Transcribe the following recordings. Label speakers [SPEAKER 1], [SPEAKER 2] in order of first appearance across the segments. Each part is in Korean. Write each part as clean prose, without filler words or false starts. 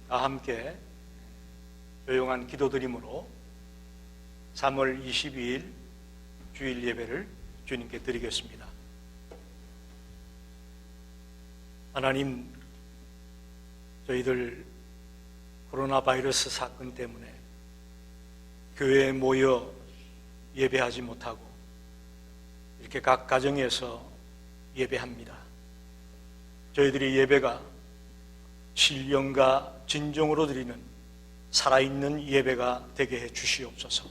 [SPEAKER 1] 다 함께 조용한 기도드림으로 3월 22일 주일 예배를 주님께 드리겠습니다. 하나님, 저희들 코로나 바이러스 사건 때문에 교회에 모여 예배하지 못하고 이렇게 각 가정에서 예배합니다. 저희들이 예배가 신령과 진정으로 드리는 살아있는 예배가 되게 해 주시옵소서.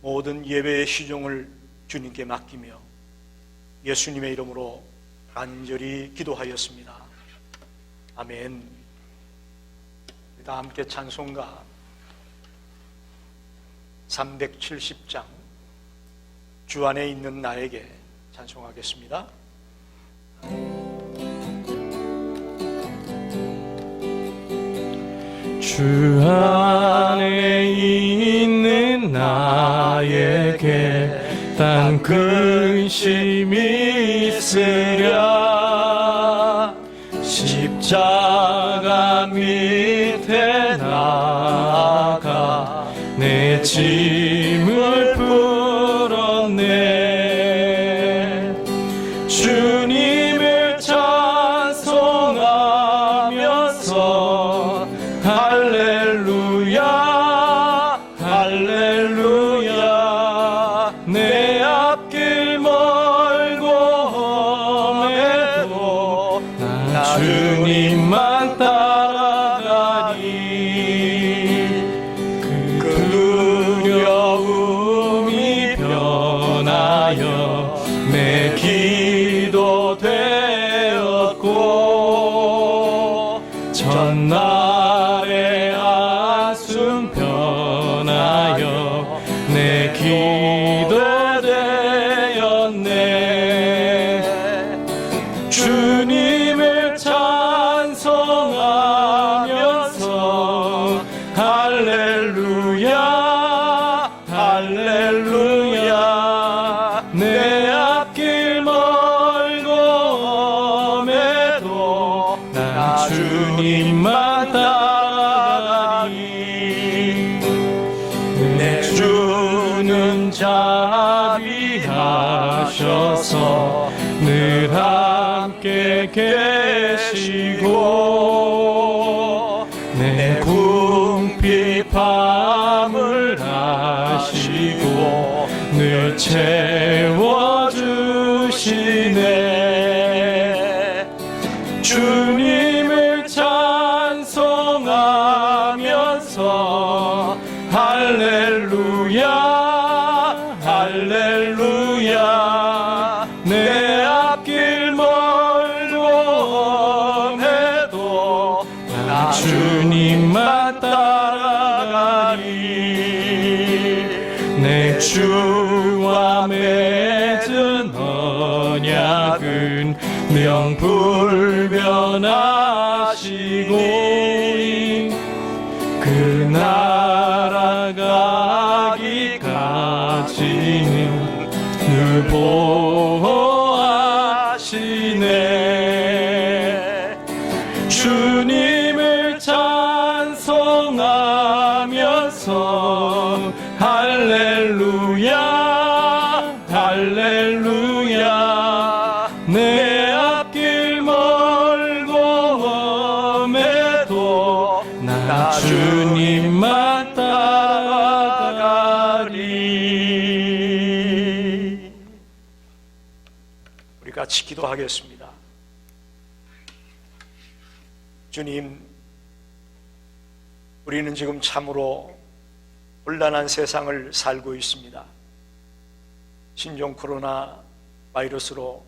[SPEAKER 1] 모든 예배의 시종을 주님께 맡기며 예수님의 이름으로 간절히 기도하였습니다. 아멘. 다 함께 찬송가 370장 주 안에 있는 나에게 찬송하겠습니다.
[SPEAKER 2] 주 안에 있는 나에게 딴 근심이 있으랴. 십자가 밑에 나아가 내 짐을 풀었네. 주님을 찬송하면서 할렐루야 할렐루야. 내 앞길 멀고 험해도 나 주님만 따라가니. 그 두려움이 변하여 내 기도 되었고 전날의 한숨 변하여 내 기도 되었네. 주님을 찬송하면서 할렐루야 할렐루야. 내 앞길 멀고 험해도 나 주님만 따라가니. 내 주는 자비하셔서 늘 함께 계시고 내 궁핍함을 아시고 늘 채워주시네. 주님을 찬송하면서 할렐루야 할렐루야. 내 앞길 멀고 험해도 나 주님만 따라가리. 내 주와 맺은 언약은 명불변하시고 그 나라 가기까지는 늘 보호하시네. 주님을 찬송하면서 할렐루야 할렐루야. 내 앞길 멀고 험해도 나 주님만 따라가리.
[SPEAKER 1] 우리 같이 기도하겠습니다. 주님, 우리는 지금 참으로 혼란한 세상을 살고 있습니다. 신종 코로나 바이러스로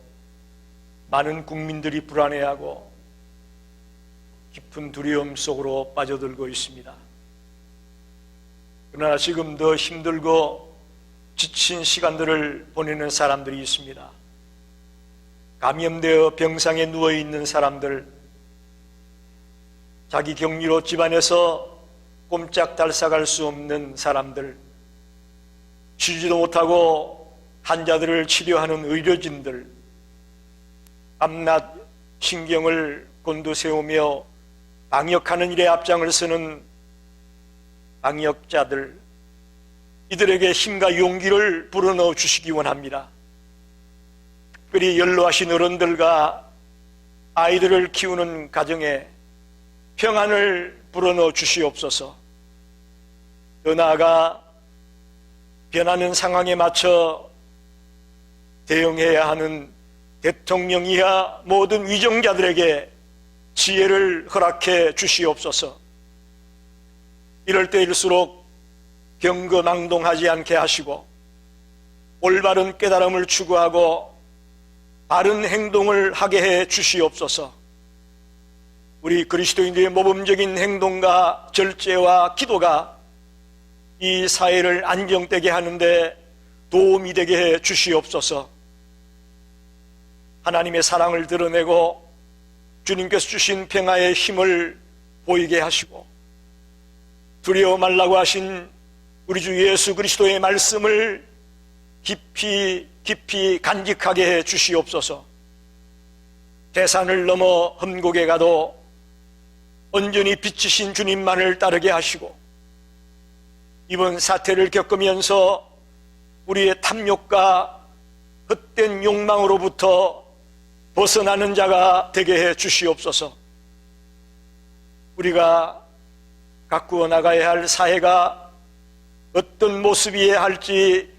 [SPEAKER 1] 많은 국민들이 불안해하고 깊은 두려움 속으로 빠져들고 있습니다. 그러나 지금 더 힘들고 지친 시간들을 보내는 사람들이 있습니다. 감염되어 병상에 누워있는 사람들, 자기 격리로 집안에서 꼼짝달싹할 수 없는 사람들, 쉬지도 못하고 환자들을 치료하는 의료진들, 밤낮 신경을 곤두세우며 방역하는 일에 앞장을 서는 방역자들, 이들에게 힘과 용기를 불어넣어 주시기 원합니다. 특별히 연로하신 어른들과 아이들을 키우는 가정에 평안을 불어넣어 주시옵소서. 더 나아가 변하는 상황에 맞춰 대응해야 하는 대통령 이하 모든 위정자들에게 지혜를 허락해 주시옵소서. 이럴 때일수록 경거망동하지 않게 하시고 올바른 깨달음을 추구하고 바른 행동을 하게 해 주시옵소서. 우리 그리스도인들의 모범적인 행동과 절제와 기도가 이 사회를 안정되게 하는데 도움이 되게 해 주시옵소서. 하나님의 사랑을 드러내고 주님께서 주신 평화의 힘을 보이게 하시고 두려워 말라고 하신 우리 주 예수 그리스도의 말씀을 깊이 간직하게 해 주시옵소서. 대산을 넘어 험곡에 가도 온전히 빛이신 주님만을 따르게 하시고 이번 사태를 겪으면서 우리의 탐욕과 헛된 욕망으로부터 벗어나는 자가 되게 해 주시옵소서. 우리가 가꾸어 나가야 할 사회가 어떤 모습이어야 할지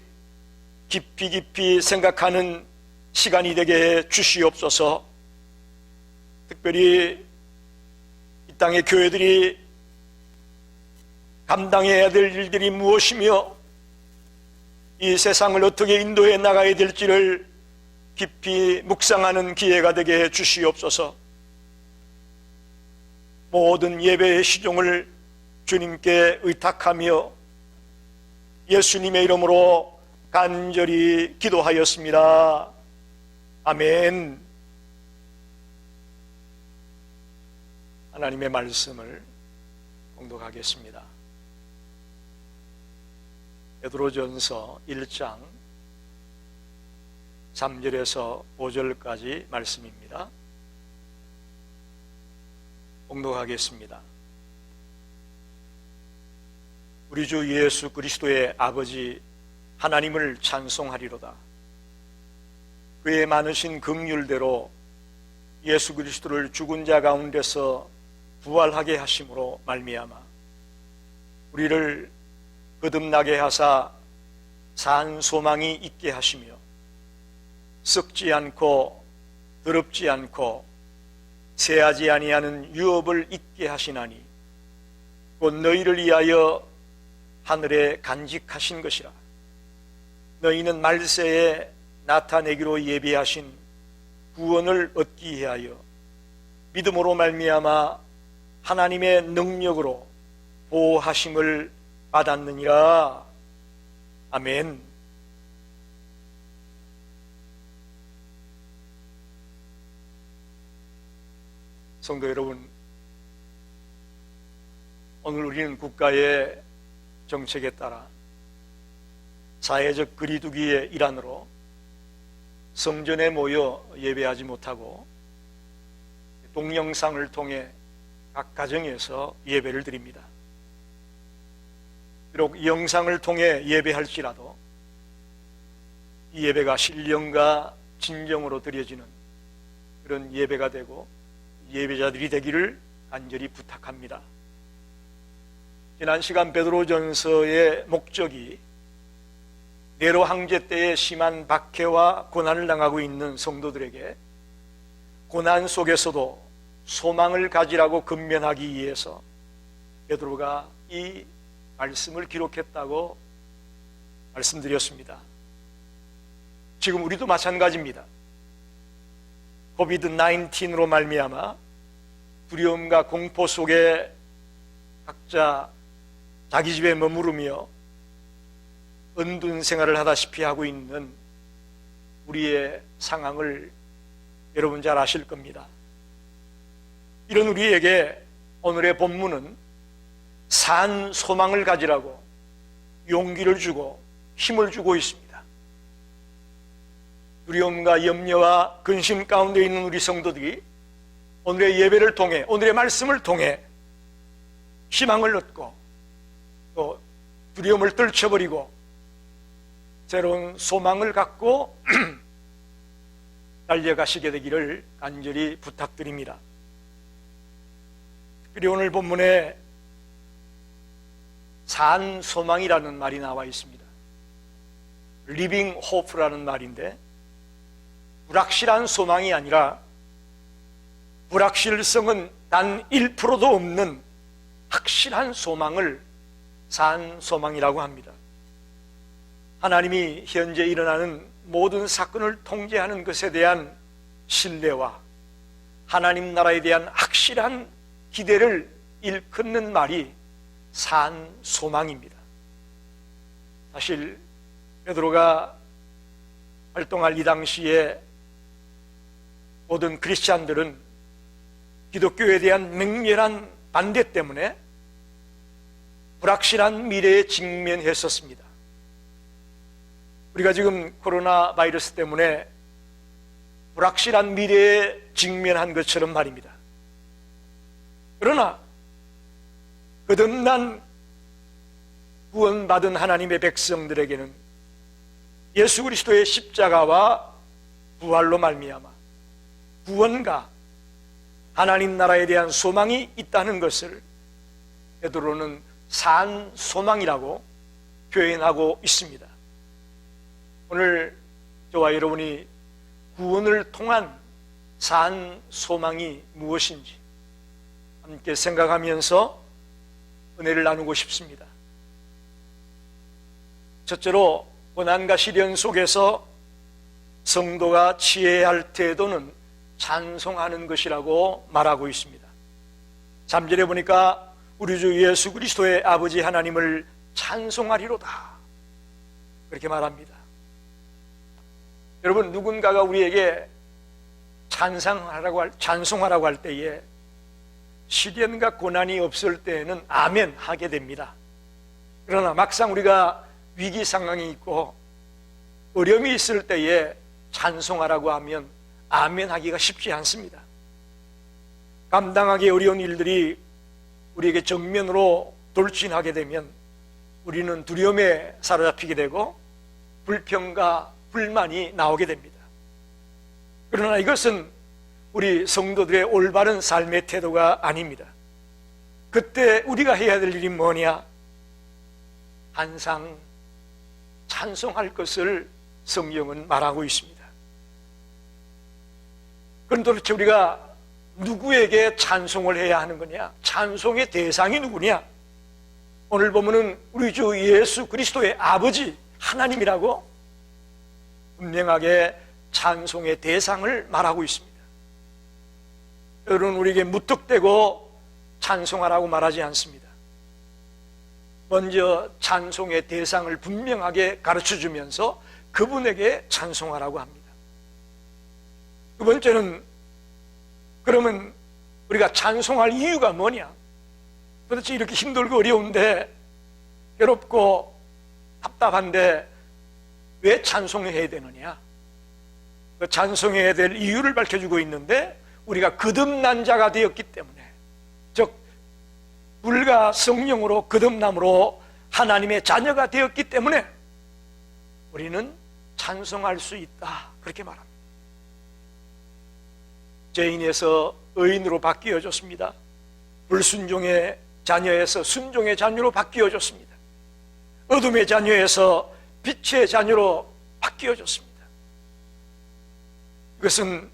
[SPEAKER 1] 깊이 생각하는 시간이 되게 해 주시옵소서. 특별히 이 땅의 교회들이 감당해야 될 일들이 무엇이며 이 세상을 어떻게 인도해 나가야 될지를 깊이 묵상하는 기회가 되게 해 주시옵소서. 모든 예배의 시종을 주님께 의탁하며 예수님의 이름으로 간절히 기도하였습니다. 아멘. 하나님의 말씀을 공독하겠습니다. 베드로전서 1장 3절에서 5절까지 말씀입니다. 공독하겠습니다. 우리 주 예수 그리스도의 아버지 하나님을 찬송하리로다. 그의 많으신 긍휼대로 예수 그리스도를 죽은 자 가운데서 부활하게 하심으로 말미암아 우리를 거듭나게 하사 산 소망이 있게 하시며 썩지 않고 더럽지 않고 새하지 아니하는 유업을 있게 하시나니 곧 너희를 위하여 하늘에 간직하신 것이라. 너희는 말세에 나타내기로 예비하신 구원을 얻기 위하여 믿음으로 말미암아 하나님의 능력으로 보호하심을 받았느니라. 아멘. 성도 여러분, 오늘 우리는 국가의 정책에 따라 사회적 거리두기의 일환으로 성전에 모여 예배하지 못하고 동영상을 통해 각 가정에서 예배를 드립니다. 비록 영상을 통해 예배할지라도 이 예배가 신령과 진정으로 드려지는 그런 예배가 되고 예배자들이 되기를 간절히 부탁합니다. 지난 시간 베드로전서의 목적이 네로 황제 때의 심한 박해와 고난을 당하고 있는 성도들에게 고난 속에서도 소망을 가지라고 근면하기 위해서 베드로가 이 말씀을 기록했다고 말씀드렸습니다. 지금 우리도 마찬가지입니다. 코비드-19로 말미암아 두려움과 공포 속에 각자 자기 집에 머무르며 은둔 생활을 하다시피 하고 있는 우리의 상황을 여러분 잘 아실 겁니다. 이런 우리에게 오늘의 본문은 산 소망을 가지라고 용기를 주고 힘을 주고 있습니다. 두려움과 염려와 근심 가운데 있는 우리 성도들이 오늘의 예배를 통해, 오늘의 말씀을 통해 희망을 얻고 또 두려움을 떨쳐버리고 새로운 소망을 갖고 달려가시게 되기를 간절히 부탁드립니다. 특별히 오늘 본문에 산 소망이라는 말이 나와 있습니다. Living Hope라는 말인데, 불확실한 소망이 아니라 불확실성은 단 1%도 없는 확실한 소망을 산 소망이라고 합니다. 하나님이 현재 일어나는 모든 사건을 통제하는 것에 대한 신뢰와 하나님 나라에 대한 확실한 기대를 일컫는 말이 산 소망입니다. 사실 베드로가 활동할 이 당시에 모든 크리스찬들은 기독교에 대한 맹렬한 반대 때문에 불확실한 미래에 직면했었습니다. 우리가 지금 코로나 바이러스 때문에 불확실한 미래에 직면한 것처럼 말입니다. 그러나 거듭난 구원받은 하나님의 백성들에게는 예수 그리스도의 십자가와 부활로 말미암아 구원과 하나님 나라에 대한 소망이 있다는 것을 베드로는 산 소망이라고 표현하고 있습니다. 오늘 저와 여러분이 구원을 통한 산 소망이 무엇인지 함께 생각하면서 은혜를 나누고 싶습니다. 첫째로 고난과 시련 속에서 성도가 취해야 할 태도는 찬송하는 것이라고 말하고 있습니다. 3절에 보니까 우리 주 예수 그리스도의 아버지 하나님을 찬송하리로다, 그렇게 말합니다. 여러분, 누군가가 우리에게 찬송하라고 할 때에 시련과 고난이 없을 때에는 아멘 하게 됩니다. 그러나 막상 우리가 위기 상황이 있고 어려움이 있을 때에 찬송하라고 하면 아멘 하기가 쉽지 않습니다. 감당하기 어려운 일들이 우리에게 정면으로 돌진하게 되면 우리는 두려움에 사로잡히게 되고 불평과 불만이 나오게 됩니다. 그러나 이것은 우리 성도들의 올바른 삶의 태도가 아닙니다. 그때 우리가 해야 될 일이 뭐냐? 항상 찬송할 것을 성경은 말하고 있습니다. 그런데 도대체 우리가 누구에게 찬송을 해야 하는 거냐? 찬송의 대상이 누구냐? 오늘 보면은 우리 주 예수 그리스도의 아버지 하나님이라고 분명하게 찬송의 대상을 말하고 있습니다. 여러분, 우리에게 무턱대고 찬송하라고 말하지 않습니다. 먼저 찬송의 대상을 분명하게 가르쳐주면서 그분에게 찬송하라고 합니다. 두 번째는, 그러면 우리가 찬송할 이유가 뭐냐? 도대체 이렇게 힘들고 어려운데, 괴롭고 답답한데 왜 찬송해야 되느냐? 그 찬송해야 될 이유를 밝혀주고 있는데, 우리가 거듭난 자가 되었기 때문에, 즉 불과 성령으로 거듭남으로 하나님의 자녀가 되었기 때문에 우리는 찬송할 수 있다, 그렇게 말합니다. 죄인에서 의인으로 바뀌어졌습니다. 불순종의 자녀에서 순종의 자녀로 바뀌어졌습니다. 어둠의 자녀에서 빛의 자녀로 바뀌어졌습니다. 이것은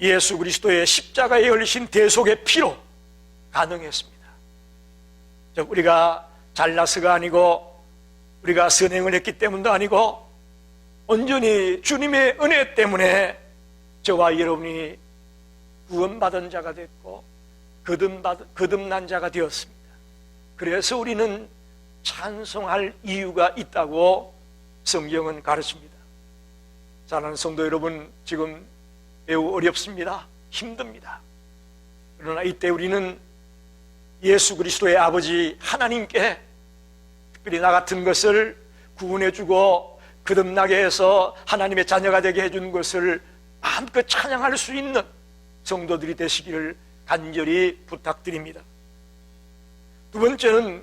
[SPEAKER 1] 예수 그리스도의 십자가에 흘리신 대속의 피로 가능했습니다. 즉 우리가 잘나서가 아니고 우리가 선행을 했기 때문도 아니고 온전히 주님의 은혜 때문에 저와 여러분이 구원받은 자가 됐고 거듭난 자가 되었습니다. 그래서 우리는 찬송할 이유가 있다고 성경은 가르칩니다. 사랑하는 성도 여러분, 지금 매우 어렵습니다. 힘듭니다. 그러나 이때 우리는 예수 그리스도의 아버지 하나님께 특별히 나 같은 것을 구원해주고 거듭나게 해서 하나님의 자녀가 되게 해준 것을 마음껏 찬양할 수 있는 성도들이 되시기를 간절히 부탁드립니다. 두 번째는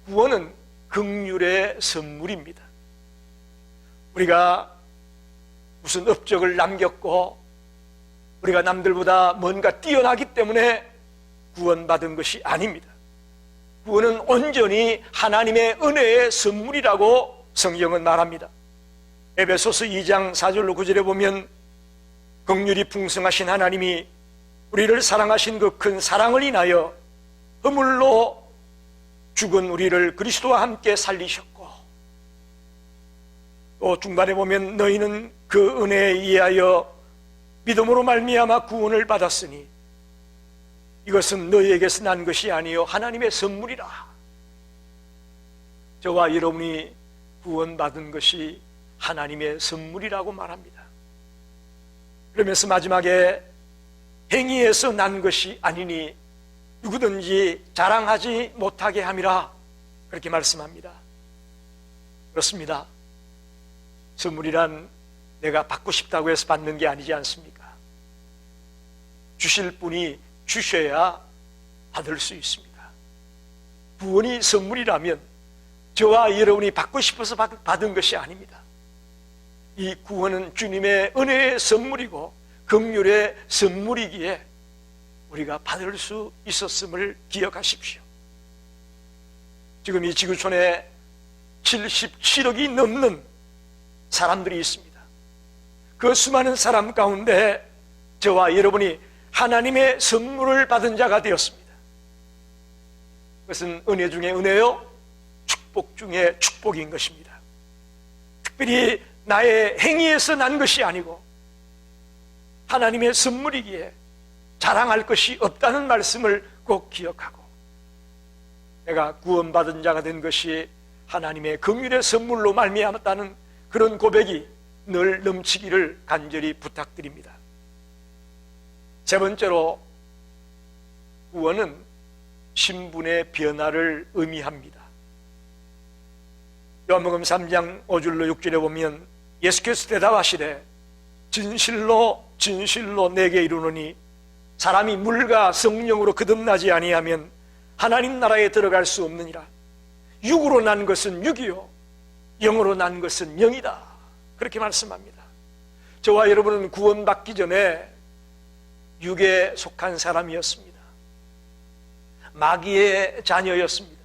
[SPEAKER 1] 구원은 긍휼의 선물입니다. 우리가 무슨 업적을 남겼고 우리가 남들보다 뭔가 뛰어나기 때문에 구원받은 것이 아닙니다. 구원은 온전히 하나님의 은혜의 선물이라고 성경은 말합니다. 에베소서 2장 4절로 9절에 보면 긍휼이 풍성하신 하나님이 우리를 사랑하신 그 큰 사랑을 인하여 허물로 죽은 우리를 그리스도와 함께 살리셨고, 또 중간에 보면 너희는 그 은혜에 의하여 믿음으로 말미암아 구원을 받았으니 이것은 너희에게서 난 것이 아니요 하나님의 선물이라. 저와 여러분이 구원받은 것이 하나님의 선물이라고 말합니다. 그러면서 마지막에 행위에서 난 것이 아니니 누구든지 자랑하지 못하게 함이라, 그렇게 말씀합니다. 그렇습니다. 선물이란 내가 받고 싶다고 해서 받는 게 아니지 않습니까? 주실 분이 주셔야 받을 수 있습니다. 구원이 선물이라면 저와 여러분이 받고 싶어서 받은 것이 아닙니다. 이 구원은 주님의 은혜의 선물이고 긍휼의 선물이기에 우리가 받을 수 있었음을 기억하십시오. 지금 이 지구촌에 77억이 넘는 사람들이 있습니다. 그 수많은 사람 가운데 저와 여러분이 하나님의 선물을 받은 자가 되었습니다. 그것은 은혜 중에 은혜요, 축복 중에 축복인 것입니다. 특별히 나의 행위에서 난 것이 아니고 하나님의 선물이기에 자랑할 것이 없다는 말씀을 꼭 기억하고, 내가 구원받은 자가 된 것이 하나님의 긍휼의 선물로 말미암았다는 그런 고백이 늘 넘치기를 간절히 부탁드립니다. 세 번째로, 구원은 신분의 변화를 의미합니다. 요한복음 3장 5절로 6절에 보면 예수께서 대답하시되 진실로 진실로 내게 이르노니 사람이 물과 성령으로 거듭나지 아니하면 하나님 나라에 들어갈 수 없느니라. 육으로 난 것은 육이요 영으로 난 것은 영이다, 그렇게 말씀합니다. 저와 여러분은 구원받기 전에 육에 속한 사람이었습니다. 마귀의 자녀였습니다.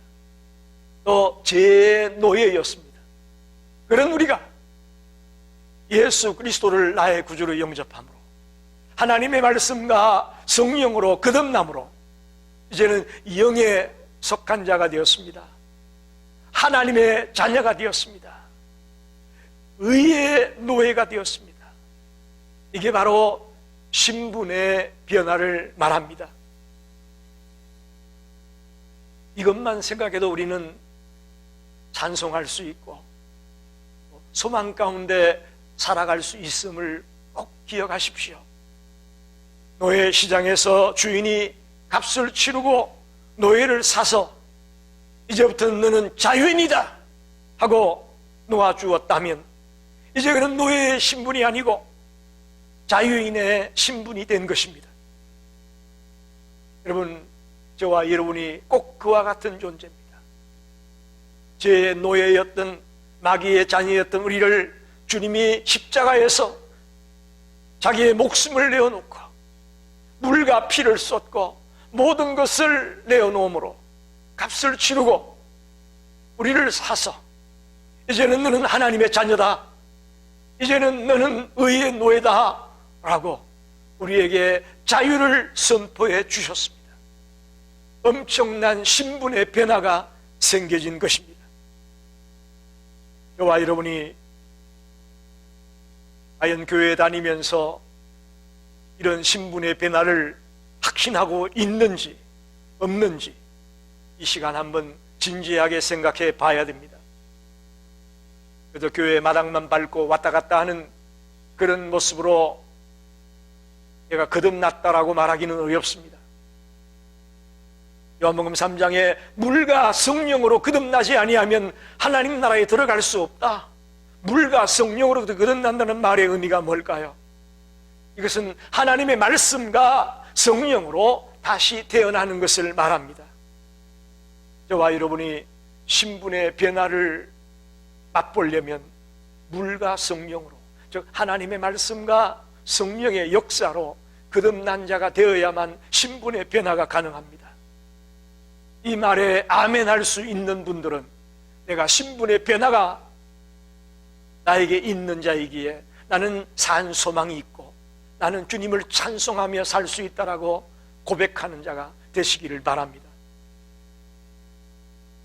[SPEAKER 1] 또 죄의 노예였습니다. 그런 우리가 예수 그리스도를 나의 구주로 영접함으로 하나님의 말씀과 성령으로 거듭남으로 이제는 영에 속한 자가 되었습니다. 하나님의 자녀가 되었습니다. 의의 노예가 되었습니다. 이게 바로 신분의 변화를 말합니다. 이것만 생각해도 우리는 찬송할 수 있고 소망 가운데 살아갈 수 있음을 꼭 기억하십시오. 노예 시장에서 주인이 값을 치르고 노예를 사서 이제부터는 너는 자유인이다 하고 놓아주었다면, 이제 그는 노예의 신분이 아니고 자유인의 신분이 된 것입니다. 여러분, 저와 여러분이 꼭 그와 같은 존재입니다. 죄의 노예였던 마귀의 자녀였던 우리를 주님이 십자가에서 자기의 목숨을 내어놓고 물과 피를 쏟고 모든 것을 내어놓음으로 값을 치르고 우리를 사서 이제는 너는 하나님의 자녀다, 이제는 너는 의의 노예다 라고 우리에게 자유를 선포해 주셨습니다. 엄청난 신분의 변화가 생겨진 것입니다. 저와 여러분이 과연 교회에 다니면서 이런 신분의 변화를 확신하고 있는지 없는지 이 시간 한번 진지하게 생각해 봐야 됩니다. 그래도 교회 마당만 밟고 왔다 갔다 하는 그런 모습으로 내가 거듭났다라고 말하기는 어렵습니다. 요한복음 3장에 물과 성령으로 거듭나지 아니하면 하나님 나라에 들어갈 수 없다. 물과 성령으로 거듭난다는 말의 의미가 뭘까요? 이것은 하나님의 말씀과 성령으로 다시 태어나는 것을 말합니다. 저와 여러분이 신분의 변화를 맛보려면 물과 성령으로, 즉 하나님의 말씀과 성령의 역사로 거듭난 자가 되어야만 신분의 변화가 가능합니다. 이 말에 아멘할 수 있는 분들은 내가 신분의 변화가 나에게 있는 자이기에 나는 산 소망이 있고 나는 주님을 찬송하며 살 수 있다라고 고백하는 자가 되시기를 바랍니다.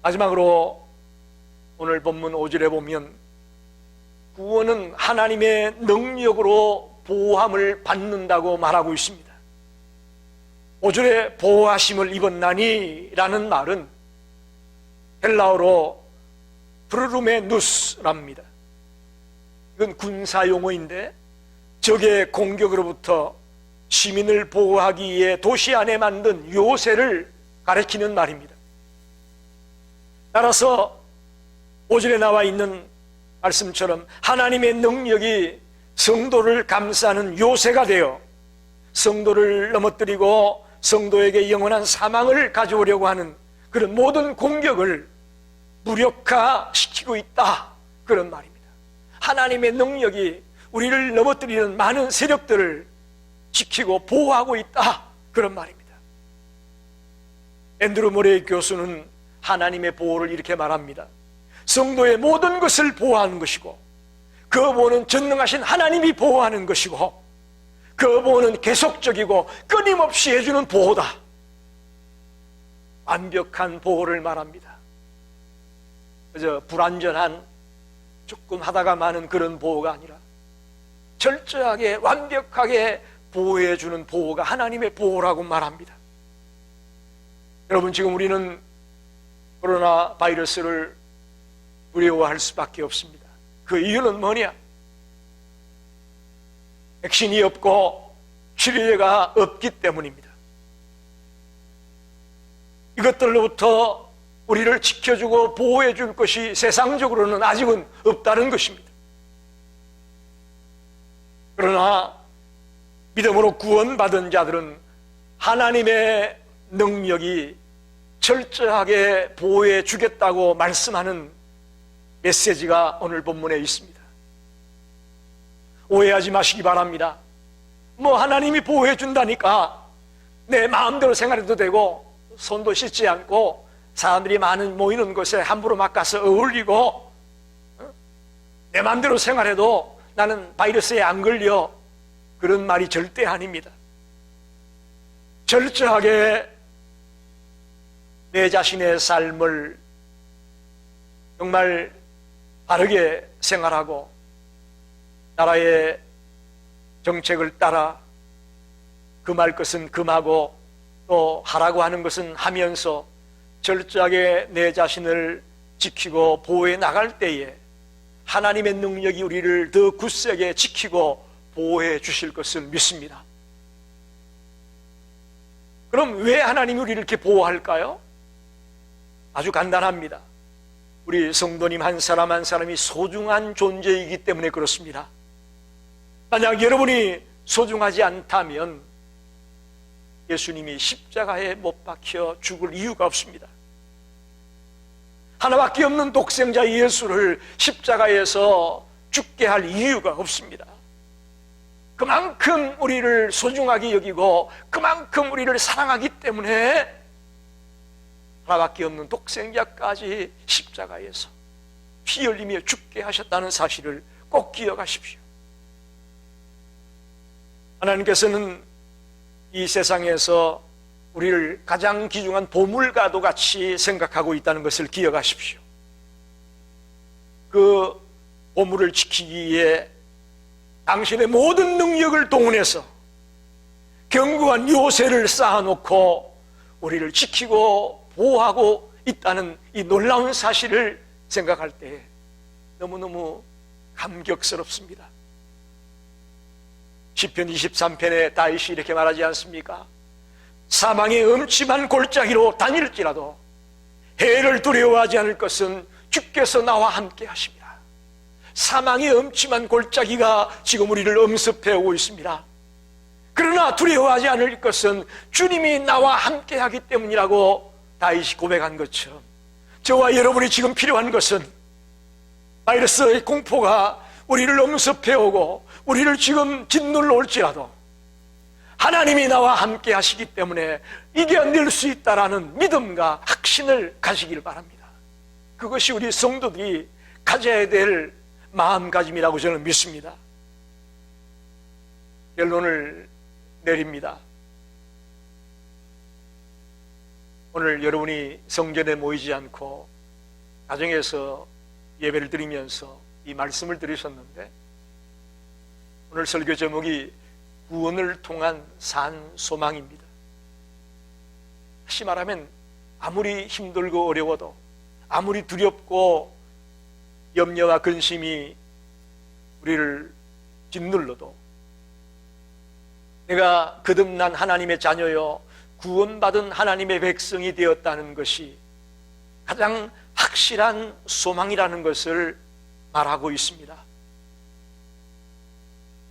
[SPEAKER 1] 마지막으로 오늘 본문 5절에 보면 구원은 하나님의 능력으로 보호함을 받는다고 말하고 있습니다. 5절에 보호하심을 입었나니 라는 말은 헬라어로 프르루메 누스랍니다. 이건 군사 용어인데 적의 공격으로부터 시민을 보호하기 위해 도시 안에 만든 요새를 가리키는 말입니다. 따라서 5절에 나와 있는 말씀처럼 하나님의 능력이 성도를 감싸는 요새가 되어 성도를 넘어뜨리고 성도에게 영원한 사망을 가져오려고 하는 그런 모든 공격을 무력화시키고 있다, 그런 말입니다. 하나님의 능력이 우리를 넘어뜨리는 많은 세력들을 지키고 보호하고 있다, 그런 말입니다. 앤드루 모레이 교수는 하나님의 보호를 이렇게 말합니다. 성도의 모든 것을 보호하는 것이고 그 보호는 전능하신 하나님이 보호하는 것이고 그 보호는 계속적이고 끊임없이 해주는 보호다. 완벽한 보호를 말합니다. 그저 불완전한 조금 하다가 마는 그런 보호가 아니라 철저하게 완벽하게 보호해주는 보호가 하나님의 보호라고 말합니다. 여러분, 지금 우리는 코로나 바이러스를 두려워할 수밖에 없습니다. 그 이유는 뭐냐? 백신이 없고 치료제가 없기 때문입니다. 이것들로부터 우리를 지켜주고 보호해 줄 것이 세상적으로는 아직은 없다는 것입니다. 그러나 믿음으로 구원받은 자들은 하나님의 능력이 철저하게 보호해 주겠다고 말씀하는 메시지가 오늘 본문에 있습니다. 오해하지 마시기 바랍니다. 뭐 하나님이 보호해 준다니까 내 마음대로 생활해도 되고 손도 씻지 않고 사람들이 많은 모이는 곳에 함부로 막 가서 어울리고 내 마음대로 생활해도 나는 바이러스에 안 걸려, 그런 말이 절대 아닙니다. 철저하게 내 자신의 삶을 정말 바르게 생활하고 나라의 정책을 따라 금할 것은 금하고 또 하라고 하는 것은 하면서 철저하게 내 자신을 지키고 보호해 나갈 때에 하나님의 능력이 우리를 더 굳세게 지키고 보호해 주실 것을 믿습니다. 그럼 왜 하나님이 우리를 이렇게 보호할까요? 아주 간단합니다. 우리 성도님 한 사람 한 사람이 소중한 존재이기 때문에 그렇습니다. 만약 여러분이 소중하지 않다면 예수님이 십자가에 못 박혀 죽을 이유가 없습니다. 하나밖에 없는 독생자 예수를 십자가에서 죽게 할 이유가 없습니다. 그만큼 우리를 소중하게 여기고 그만큼 우리를 사랑하기 때문에 하나밖에 없는 독생자까지 십자가에서 피 흘리며 죽게 하셨다는 사실을 꼭 기억하십시오. 하나님께서는 이 세상에서 우리를 가장 귀중한 보물과도 같이 생각하고 있다는 것을 기억하십시오. 그 보물을 지키기 위해 당신의 모든 능력을 동원해서 견고한 요새를 쌓아놓고 우리를 지키고 보호하고 있다는 이 놀라운 사실을 생각할 때 너무너무 감격스럽습니다. 시편 23편에 다윗이 이렇게 말하지 않습니까? 사망의 음침한 골짜기로 다닐지라도 해를 두려워하지 않을 것은 주께서 나와 함께 하십니다. 사망의 음침한 골짜기가 지금 우리를 엄습해 오고 있습니다. 그러나 두려워하지 않을 것은 주님이 나와 함께하기 때문이라고 다윗이 고백한 것처럼 저와 여러분이 지금 필요한 것은 바이러스의 공포가 우리를 엄습해오고 우리를 지금 짓눌러 올지라도 하나님이 나와 함께 하시기 때문에 이겨낼 수 있다라는 믿음과 확신을 가지길 바랍니다. 그것이 우리 성도들이 가져야 될 마음가짐이라고 저는 믿습니다. 결론을 내립니다. 오늘 여러분이 성전에 모이지 않고 가정에서 예배를 드리면서 이 말씀을 들으셨는데 오늘 설교 제목이 구원을 통한 산 소망입니다. 다시 말하면 아무리 힘들고 어려워도 아무리 두렵고 염려와 근심이 우리를 짓눌러도 내가 거듭난 하나님의 자녀요 구원받은 하나님의 백성이 되었다는 것이 가장 확실한 소망이라는 것을 말하고 있습니다.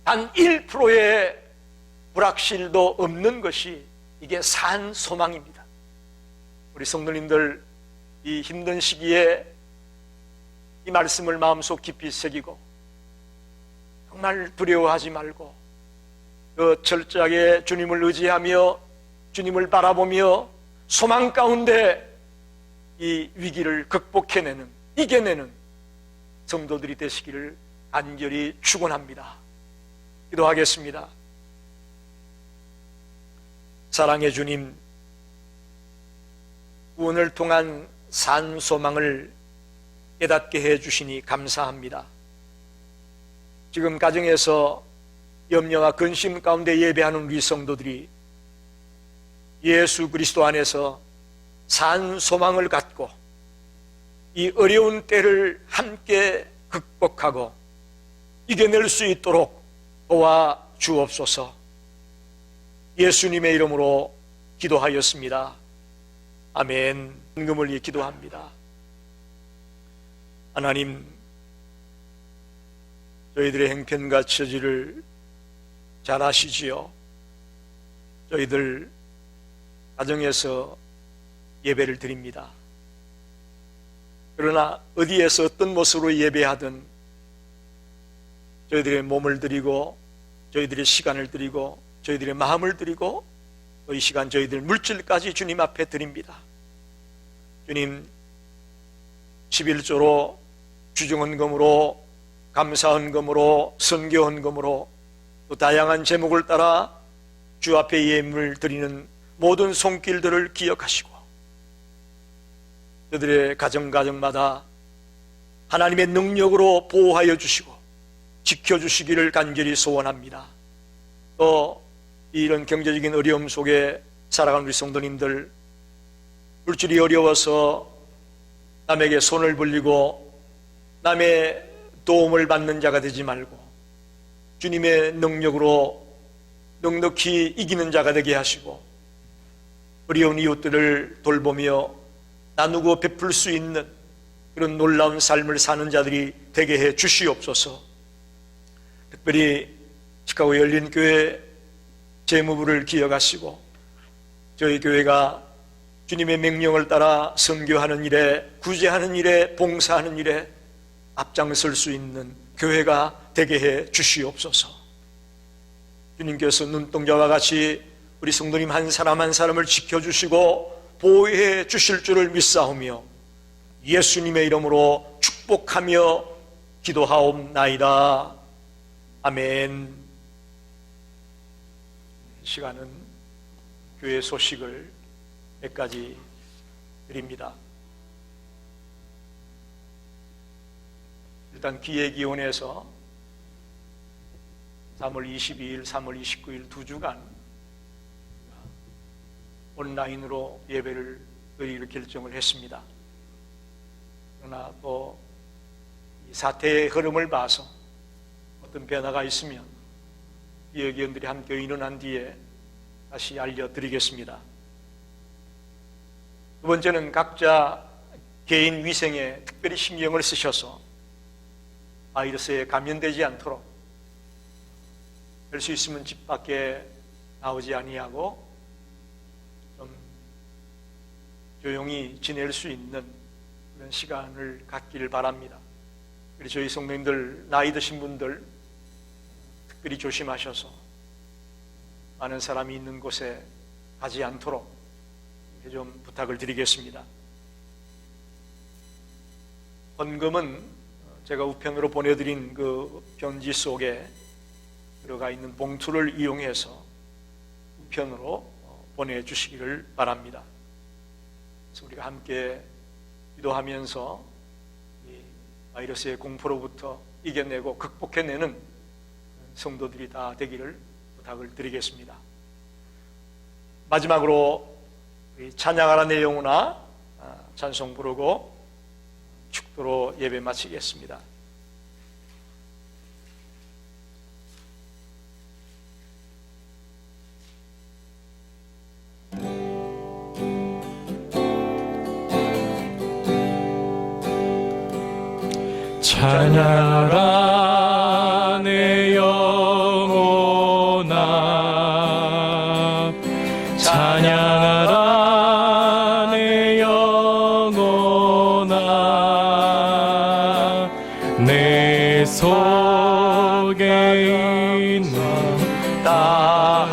[SPEAKER 1] 단 1%의 불확실도 없는 것이 이게 산 소망입니다. 우리 성도님들 이 힘든 시기에 이 말씀을 마음속 깊이 새기고 정말 두려워하지 말고 그 철저하게 주님을 의지하며 주님을 바라보며 소망 가운데 이 위기를 극복해내는 이겨내는 성도들이 되시기를 간절히 축원합니다. 기도하겠습니다. 사랑의 주님, 구원을 통한 산 소망을 깨닫게 해주시니 감사합니다. 지금 가정에서 염려와 근심 가운데 예배하는 우리 성도들이 예수 그리스도 안에서 산 소망을 갖고 이 어려운 때를 함께 극복하고 이겨낼 수 있도록 도와 주옵소서. 예수님의 이름으로 기도하였습니다. 아멘. 은금을 기도합니다. 하나님, 저희들의 행편과 처지를 잘 아시지요. 저희들 가정에서 예배를 드립니다. 그러나 어디에서 어떤 모습으로 예배하든 저희들의 몸을 드리고 저희들의 시간을 드리고 저희들의 마음을 드리고 이 시간 저희들 물질까지 주님 앞에 드립니다. 주님, 11조로 주중헌금으로 감사헌금으로 선교헌금으로 또 다양한 제목을 따라 주 앞에 예물을 드리는 모든 손길들을 기억하시고 저들의 가정마다 하나님의 능력으로 보호하여 주시고 지켜주시기를 간절히 소원합니다. 또 이런 경제적인 어려움 속에 살아가는 우리 성도님들, 물질이 어려워서 남에게 손을 벌리고 남의 도움을 받는 자가 되지 말고 주님의 능력으로 넉넉히 이기는 자가 되게 하시고 어려운 이웃들을 돌보며 나누고 베풀 수 있는 그런 놀라운 삶을 사는 자들이 되게 해 주시옵소서. 특별히 시카고 열린교회 재무부를 기억하시고 저희 교회가 주님의 명령을 따라 선교하는 일에, 구제하는 일에, 봉사하는 일에 앞장설 수 있는 교회가 되게 해 주시옵소서. 주님께서 눈동자와 같이 우리 성도님 한 사람 한 사람을 지켜주시고 보호해 주실 줄을 믿사오며 예수님의 이름으로 축복하며 기도하옵나이다. 아멘. 시간은 교회 소식을 몇 가지 드립니다. 일단 기획위원회에서 3월 22일, 3월 29일 2주간 온라인으로 예배를 드리기로 결정을 했습니다. 그러나 또 이 사태의 흐름을 봐서 어떤 변화가 있으면 기획위원들이 함께 의논한 뒤에 다시 알려드리겠습니다. 두 번째는 각자 개인 위생에 특별히 신경을 쓰셔서 바이러스에 감염되지 않도록 될 수 있으면 집 밖에 나오지 아니하고 좀 조용히 지낼 수 있는 그런 시간을 갖기를 바랍니다. 그리고 저희 성도님들, 나이 드신 분들 특별히 조심하셔서 많은 사람이 있는 곳에 가지 않도록 좀 부탁을 드리겠습니다. 헌금은 제가 우편으로 보내드린 그 편지 속에 들어가 있는 봉투를 이용해서 우편으로 보내주시기를 바랍니다. 그래서 우리가 함께 기도하면서 이 바이러스의 공포로부터 이겨내고 극복해내는 성도들이 다 되기를 부탁을 드리겠습니다. 마지막으로 찬양하라 내용으나 찬송 부르고 축도로 예배 마치겠습니다.
[SPEAKER 2] 찬양하라 내 영혼아, 찬양하라 내 영혼아, 내 속에 있는
[SPEAKER 1] 다하여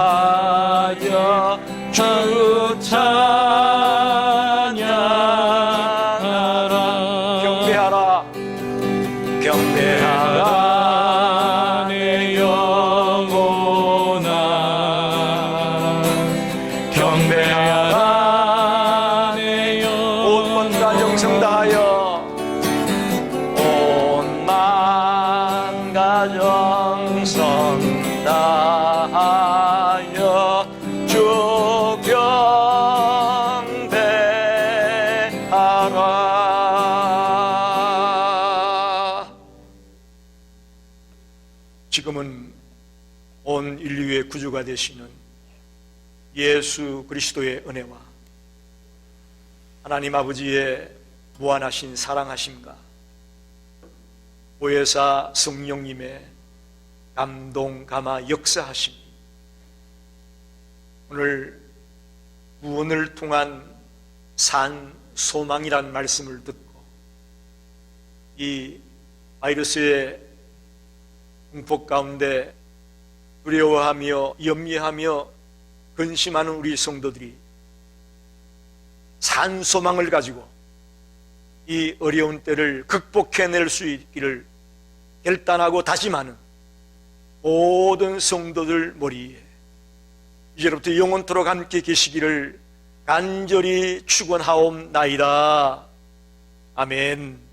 [SPEAKER 2] 주 찬양하라.
[SPEAKER 1] 경배하라 경배하라
[SPEAKER 2] 내 영혼아, 경배하라 내
[SPEAKER 1] 온 가정 성다하여 온만 가정 성다하여 주 경배하라. 지금은 온 인류의 구주가 되시는 예수 그리스도의 은혜와 하나님 아버지의 무한하신 사랑하심과 보혜사 성령님의 감동 감화 역사하심, 오늘 구원을 통한 산 소망이란 말씀을 듣고 이 바이러스의 공포 가운데 두려워하며 염려하며 근심하는 우리 성도들이 산 소망을 가지고 이 어려운 때를 극복해낼 수 있기를 결단하고 다짐하는 모든 성도들 머리에 이제부터 영원토록 함께 계시기를 간절히 축원하옵나이다. 아멘.